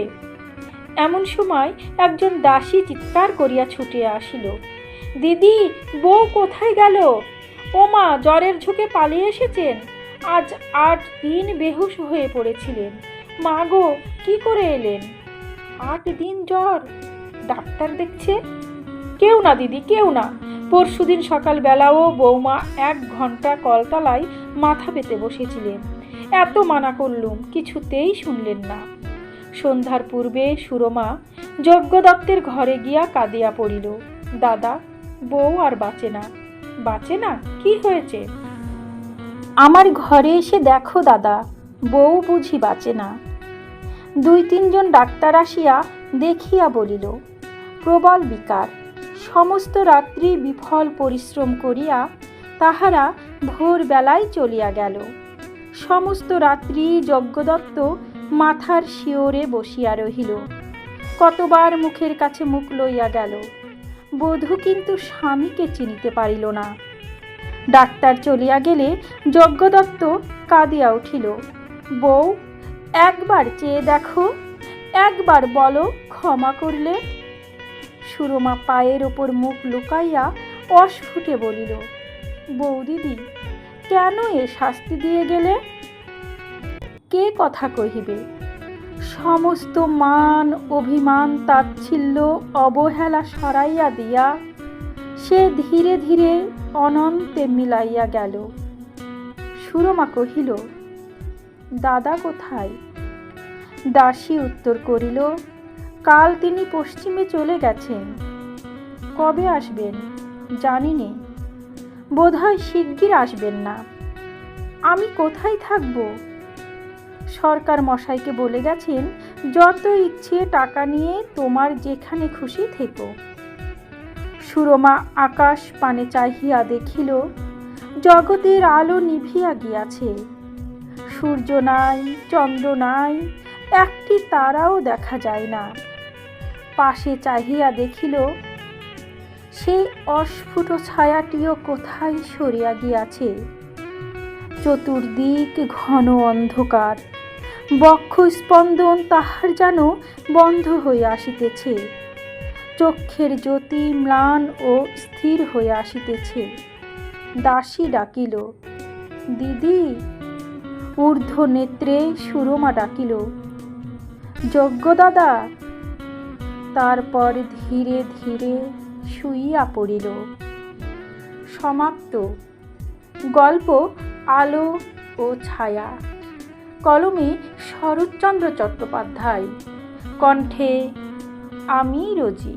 এমন সময় একজন দাসী চিৎকার করিয়া ছুটিয়া আসিল, দিদি, বউ কোথায় গেল? ওমা, জ্বরের ঝুঁকে পালিয়ে এসেছেন। আজ 8 দিন বেহুশ হয়ে পড়েছিলেন। মা গো, কি করে এলেন? 8 দিন জ্বর, ডাক্তার দেখছে? কেউ না দিদি, কেউ না। পরশুদিন সকালবেলাও বৌমা 1 ঘন্টা কলতলায় মাথা পেতে বসেছিলেন। এত মানা করলুম, কিছুতেই শুনলেন না। সন্ধ্যার পূর্বে সুরমা যজ্ঞদত্তের ঘরে গিয়া কাঁদিয়া পড়িল, দাদা, বউ আর বাঁচে না। বাঁচে না? কি হয়েছে? আমার ঘরে এসে দেখো দাদা, বউ বুঝি বাঁচে না। 2-3 জন ডাক্তার আসিয়া দেখিয়া বলিল, প্রবল বিকার। সমস্ত রাত্রি বিফল পরিশ্রম করিয়া তাহারা ভোরবেলায় চলিয়া গেল। সমস্ত রাত্রি যজ্ঞদত্ত মাথার শিওরে বসিয়া রহিল। কতবার মুখের কাছে মুখ লইয়া গেল, বধূ কিন্তু স্বামীকে চিনিতে পারিল না। ডাক্তার চলিয়া গেলে যজ্ঞদত্ত কাঁদিয়া উঠিল, বউ, একবার চেয়ে দেখো, একবার বলো ক্ষমা করলে। সুরমা পায়ের ওপর মুখ লুকাইয়া অস্ফুটে বলিল, বৌদিদি, কেন এ শাস্তি দিয়ে গেলে? কে কথা কহিবে? সমস্ত মান অভিমান তাচ্ছিল্য অবহেলা সরাইয়া দিয়া সে ধীরে ধীরে অনন্তে মিলাইয়া গেল। সুরমা কহিল, দাদা কোথায়? দাসী উত্তর করিল, কাল তিনি পশ্চিমে চলে গেছেন। কবে আসবেন জানি নে, বোধহয় শিগগির আসবেন না। আমি কোথায় থাকব? সরকার মশাইকে বলে গেছেন, যত ইচ্ছে টাকা নিয়ে তোমার যেখানে খুশি থেকো। সুরমা আকাশ পানে চাহিয়া দেখিল, জগতের আলো নিভিয়া গিয়াছে। সূর্য নাই, চন্দ্র নাই, একটি তারাও দেখা যায় না। পাশে চাহিয়া দেখিল, সেই অস্ফুট ছায়াটিও কোথায় সরিয়া গিয়াছে। চতুর্দিক ঘন অন্ধকার, বক্ষস্পন্দন তাহার যেন বন্ধ হইয়া আসিতেছে। চক্ষের জ্যোতি ম্লান ও স্থির হইয়া আসিতেছে। দাসী ডাকিল, দিদি। ঊর্ধ্ব নেত্রে সুরমা ডাকিল, যজ্ঞদাদা। তারপর ধীরে ধীরে শুইয়া পড়িল। সমাপ্ত। গল্প আলো ও ছায়া। কলমে শরৎচন্দ্র চট্টোপাধ্যায়, কণ্ঠে আমি রোজি।